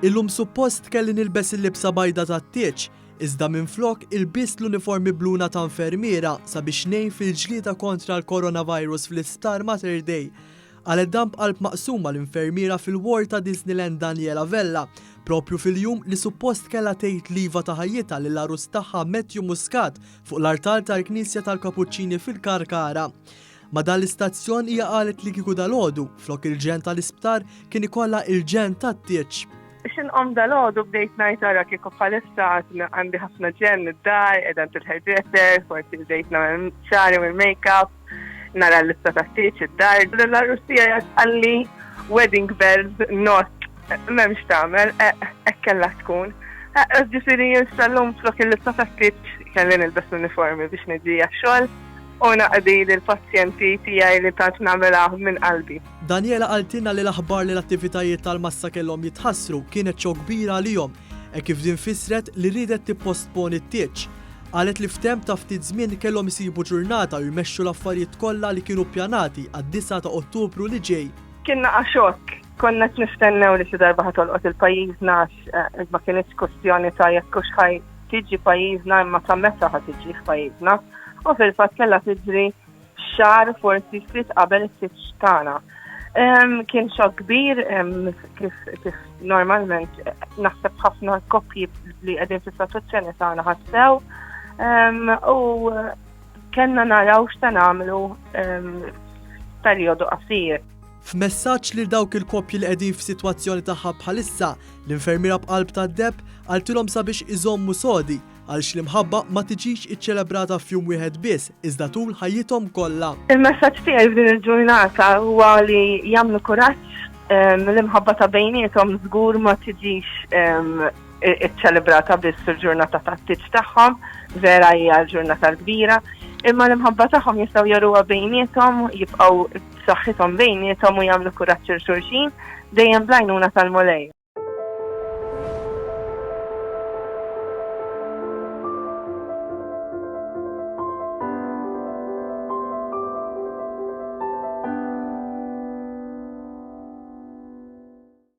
Illum suppost kelli nilbes il-libsa bajda tat-tieċ, iżda minflok ilbist l-uniformi bluna ta' infermiera sabiex ngħin fil-ġlieda kontra l-coronavirus fl-Star Mater Dei. Għal damb qalb maqsuma l-infermiera fil-ward ta' Disneyland Daniela Vella, propju fil-jum li suppost kellha tgħid liva ta' ħajjitha lil arus tagħha Matthew Muscat fuq l-artal tal-Knisja tal-Kapuċċini fil-Karkara. Ma dan l-istazzjon hija qalet li kieku dalgħodu flok il-ġen tal-isptar kien ikollha il-ġen tat-tieċ. Xinqom dal-għodu bdejt ngħid ara kieku bħalissa għandi ħafna ġen id-dar, qiegħda fil-hairdresser, forsi bdejt nagħmel xagħri u l-makeup, nara l-lista tat-tieċ id-dar. L-Arusija għalli wedding bells not m'hemmx tagħmel, hekk kellha tkun. Ġifieri nsallum flok il-lista tat-tieċ kelli nilbes l-uniformi biex niġi għax-xogħol. U naqdi l-pazjenti tiegħi li tant nagħmelha minn qalbi. Daniela qaltilna li l-aħbar li l-attivitajiet tal-massa kellhom jitħassru kienet xokk kbira għalihom, kif din fissret li ridet tipposponi t-tieċ. Qalet li f'temp ta' ftit żmien kellhom isibu ġurnata u jmexxu l-affarijiet kollha li kienu ppjanati għad-9 ta' Ottubru li ġej. Kien naqa' xokk. Konna nistennew li xi darba ħatolqot il-pajjiżna ma kienx kwestjoni ta' jekk hux ħaj tiġi pajjiżna imma ta' meta ħad tiġi f'pajjiżna. U fil-fatt kellha tiġri xahar forsi ftit qabel it-tieċ tagħna. Kien xokk kbir kif normalment naħseb ħafna koppji li qegħdin fis-sitwazzjoni tagħna ħassew u kellna naraw x'ta nagħmlu perjodu qasir. F'messaġġ lil dawk il-koppji li qegħdin f'sitwazzjoni tagħha bħalissa, l-infermiera b'qalb tad-debb qaltilhom sabiex iżommu sodi għaliex l-imħabba ma tiġix iċċelebrata f'jum wieħed biss, iżda tul ħajjithom kollha. Il-messaġġ tiegħi f'din il-ġurnata huwa li jagħmlu kuraġġ l-imħabba ta' bejniethom żgur ma tiġix iċċelebrata biss il-ġurnata tat-tieċ tagħhom, vera hija l-ġurnata l-kbira, imma l-imħabba tagħhom jistgħu jaruha bejniethom, jibqgħu b'saħħithom bejniethom u jagħmlu kuraġġ il xulxin dejjem bl-għajnuna tal-Mulej.